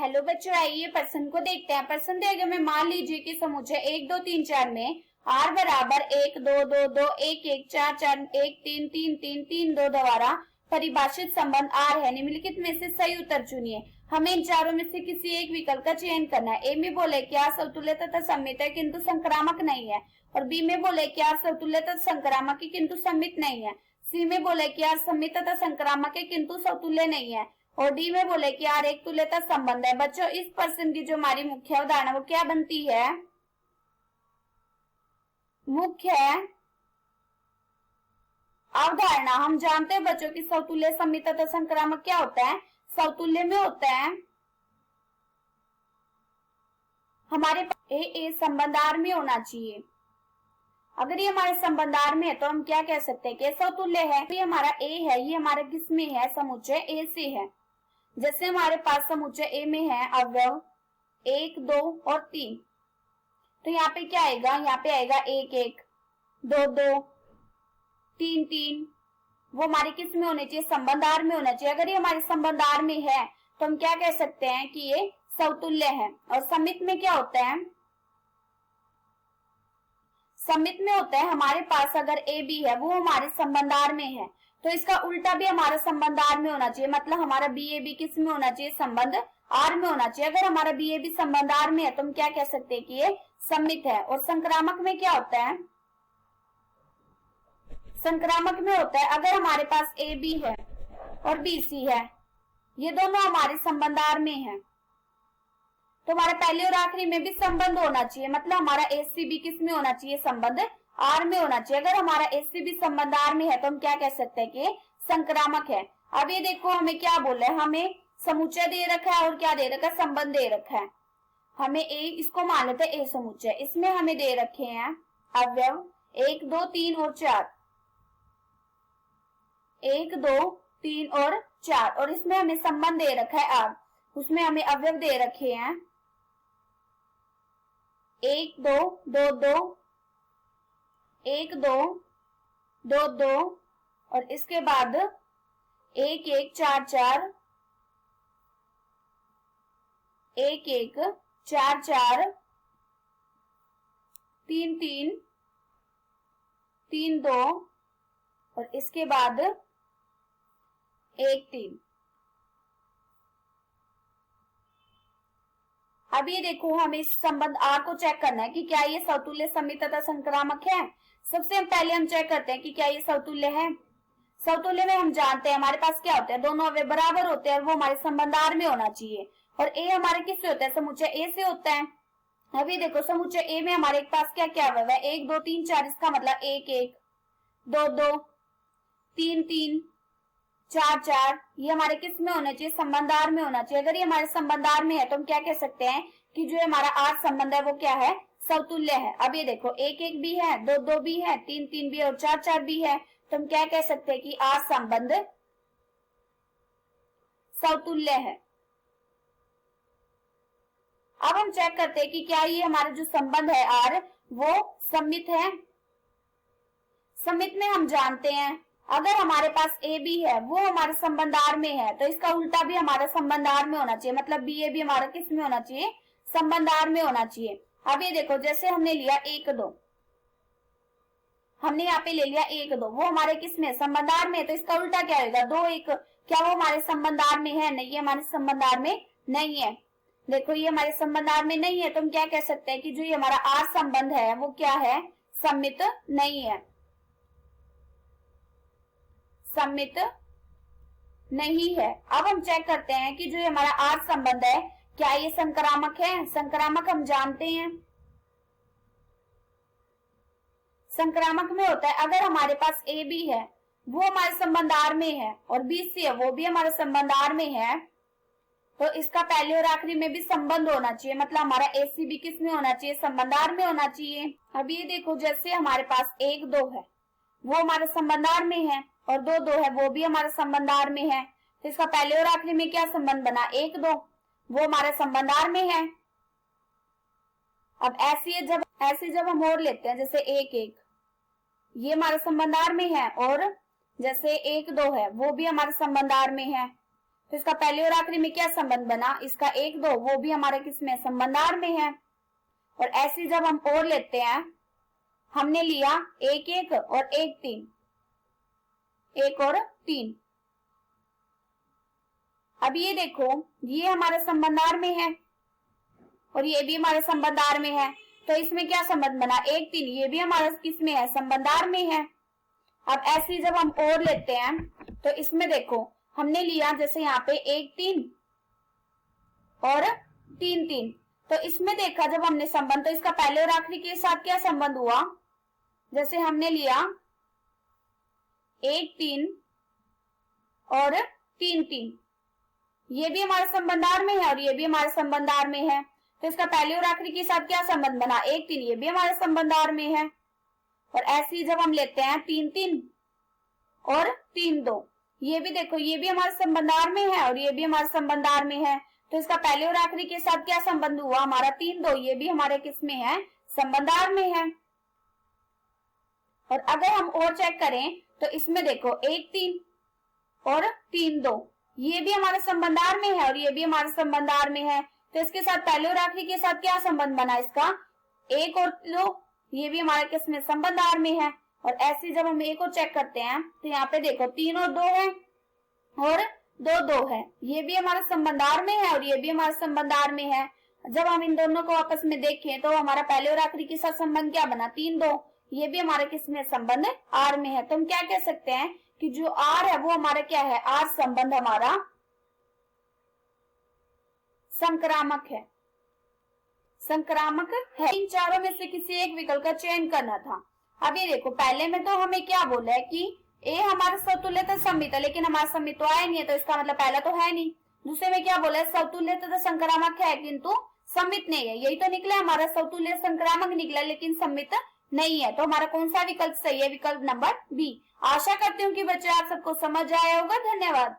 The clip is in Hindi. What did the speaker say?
हेलो बच्चों, आइए प्रश्न को देखते हैं। प्रश्न दिया गया में मान लीजिए कि समुच्चय 1 2 3 4 में r बराबर 1 2 2 2 1 1 4 4 1 3 3 3 3 2 द्वारा परिभाषित संबंध r है। निम्नलिखित में से सही उत्तर चुनिए। हमें इन चारों में से किसी एक विकल्प का चयन करना है। ए में बोले क्या समतुल्य तथा सममित है किंतु संक्रामक नहीं है, और बी में बोले क्या समतुल्य तथा संक्रामक है किंतु सममित नहीं है, सी में बोले क्या सममित तथा संक्रामक है किंतु समतुल्य नहीं है, और डी में बोले कि आर एक तुल्यता संबंध है। बच्चों, इस प्रश्न की जो हमारी मुख्य अवधारणा वो क्या बनती है? मुख्य अवधारणा हम जानते हैं बच्चों की समतुल्य सममित तथा संक्रामक क्या होता है। समतुल्य में होता है हमारे पास ए संबंध आर में होना चाहिए। अगर ये हमारे संबंध आर में है तो हम क्या कह सकते हैं कि समतुल्य है। तो ये हमारा ए है, ये हमारा किस में है? समुच्चय ए से है। जैसे हमारे पास समुच्चय ए में है अवयव 1 2 और 3, तो यहाँ पे क्या आएगा? यहाँ पे आएगा 1 1 2 2 3 3। वो हमारे किस में होने चाहिए? संबंध आर में होना चाहिए। अगर ये हमारे संबंध आर में है तो हम क्या कह सकते हैं कि ये समतुल्य है। और सममित में क्या होता है? सममित में होता है हमारे पास अगर ए बी है वो हमारे संबंध आर में है तो इसका उल्टा भी हमारा संबंध आर में होना चाहिए। मतलब हमारा बी ए बी किस में होना चाहिए? संबंध आर में होना चाहिए। अगर हमारा बी ए बी संबंध आर में है तो हम क्या कह सकते हैं कि ये सममित है। और संक्रामक में क्या होता है? संक्रामक में होता है अगर हमारे पास ए बी है और बी सी है, ये दोनों हमारे संबंध आर में है, तो हमारे पहले और आखिरी में भी संबंध होना चाहिए। मतलब हमारा ए सी बी किस में होना चाहिए? संबंध आर में होना चाहिए। अगर हमारा ए सी बी संबंध आर में है तो हम क्या कह सकते हैं कि संक्रामक है। अब ये देखो हमें क्या बोला है, हमें समुच्चय दे रखा है और क्या दे रखा है? संबंध दे रखा है। हमें ए, इसको मान लेते हैं ए समुच्चय। इसमें हमें दे रखे हैं अवयव 1 2 3 और 4, 1 2 3 और 4, और इसमें हमें संबंध दे रखा है आर। उसमें हमें अवयव दे रखे हैं 1 2 2 2 1 2 2 2, और इसके बाद 1 1 4 4 1 1 4 4 3 3 3 2, और इसके बाद 1 3। अब ये देखो हमें इस संबंध आर को चेक करना है कि क्या ये समतुल्य सममित तथा संक्रामक है। सबसे पहले हम चेक करते हैं कि क्या ये समतुल्य है। समतुल्य में हम जानते हैं हमारे पास क्या होता है? दोनों अवयव बराबर होते हैं और वो हमारे संबंध आर में होना चाहिए। और ए हमारे किससे होता है? समुच्चय ए से होता है। अभी देखो समुच्चय ए में हमारे पास क्या क्या अवयव है? 1 2 3 4, इसका मतलब 1 1 2 2 3 3 4 4, ये हमारे किस में होना चाहिए? संबंध आर में होना चाहिए। अगर ये हमारे संबंध आर में है तो हम क्या कह सकते हैं कि जो हमारा आर संबंध है वो क्या है? समतुल्य है। अब ये देखो 1 1 भी है, 2 2 भी है, 3 3 भी है और 4 4 भी है, तो हम क्या कह सकते हैं कि आर संबंध समतुल्य है। अब हम चेक करते हैं कि क्या ये हमारा जो संबंध है आर वो सममित है। सममित में हम जानते हैं अगर हमारे पास ए बी है वो हमारे संबंध आर में है तो इसका उल्टा भी हमारा संबंध आर में होना चाहिए। मतलब बी ए बी हमारा किस में होना चाहिए? संबंध आर में होना चाहिए। अब ये देखो जैसे हमने लिया 1 2, हमने यहाँ पे ले लिया 1 2, वो हमारे किस में? संबंध आर में, तो इसका उल्टा क्या होगा? 2 1, क्या वो हमारे संबंध आर में है? नहीं, ये हमारे संबंध आर में नहीं है। देखो ये हमारे संबंध आर में नहीं है तो हम क्या कह सकते हैं कि जो ये हमारा आर संबंध है वो क्या है? सममित नहीं है, सममित नहीं है। अब हम चेक करते हैं कि जो हमारा आर संबंध है क्या ये संक्रामक है। संक्रामक हम जानते हैं संक्रामक में होता है अगर हमारे पास ए बी है वो हमारे संबंध आर में है और बी सी है वो भी हमारे संबंध आर में है, तो इसका पहले और आखिरी में भी संबंध होना चाहिए। मतलब हमारा ए सी बी किस में होना चाहिए? संबंध आर में होना चाहिए। अब ये देखो जैसे हमारे पास 1 2 है वो हमारे संबंध आर में है और 2 2 है वो भी हमारे संबंध आर में है, तो इसका पहले और आखिरी में क्या संबंध बना? 1 2, वो हमारे संबंध आर में है। अब ऐसे जब हम और लेते हैं जैसे 1 1, ये हमारे संबंध आर में है, और जैसे 1 2 है वो भी हमारे संबंध आर में है, तो इसका पहले और आखिरी में क्या संबंध बना, इसका 1 2 वो भी हमारे किसमें संबंध आर में है। और ऐसे जब हम और लेते हैं, हमने लिया 1 1 और 1 3, 1 और 3। अब ये देखो, ये हमारे संबंध आर में है और ये भी हमारे संबंध आर में है, तो इसमें क्या संबंध बना, 1 3, ये भी हमारे किसमें है, संबंध आर में है। अब ऐसे जब हम और लेते हैं तो इसमें देखो, हमने लिया जैसे यहाँ पे 1 3 और 3 3, तो इसमें देखा जब हमने संबंध, तो इसका पहले और आखिरी के साथ क्या संबंध हुआ, जैसे हमने लिया 1 3 और 3 3, ये भी हमारे संबंध आर में है और ये भी हमारे संबंध आर में है, तो इसका पहले और आखिरी के साथ क्या संबंध बना, 1 3, ये भी हमारे संबंध आर में है। और ऐसे ही जब हम लेते हैं 3 3 और 3 2, ये भी देखो, ये भी हमारे संबंध आर में है और ये भी हमारे संबंध आर में है, तो इसका पहले और आखिरी के साथ क्या संबंध हुआ हमारा, 3 2, ये भी हमारे किस में है, संबंध आर में है। और अगर हम और चेक करें तो इसमें देखो 1 3 और 3 2, ये भी हमारे संबंध आर में है और ये भी हमारे संबंध आर में है, तो इसके साथ पहले और आखिरी के साथ क्या संबंध बना, इसका 1 और 2, ये भी हमारे किसमें संबंध आर में है। और ऐसे जब हम एक और चेक करते हैं तो यहाँ पे देखो 3 और 2 है और 2 2 है, ये भी हमारे संबंध आर में है और ये भी हमारे संबंध आर में है। जब हम इन दोनों को आपस में देखें तो हमारा पहले और आखिरी के साथ संबंध क्या बना, 3 2, ये भी हमारे किसमें संबंध आर में है। तो हम क्या कह सकते हैं कि जो आर है वो हमारा क्या है, आर संबंध हमारा संक्रामक है, संक्रामक है। इन चारों में से किसी एक विकल्प का चयन करना था। अब ये देखो, पहले में तो हमें क्या बोला है कि ए हमारा समतुल्य तथा सममित है, लेकिन हमारा सममित तो आया नहीं है, तो इसका मतलब पहला तो है नहीं। दूसरे में क्या बोला है, समतुल्य तथा संक्रामक है किंतु सममित नहीं है, यही तो निकला हमारा, समतुल्य संक्रामक निकला लेकिन सममित नहीं है। तो हमारा कौन सा विकल्प सही है, विकल्प नंबर बी। आशा करती हूँ कि बच्चे आप सबको समझ आया होगा। धन्यवाद।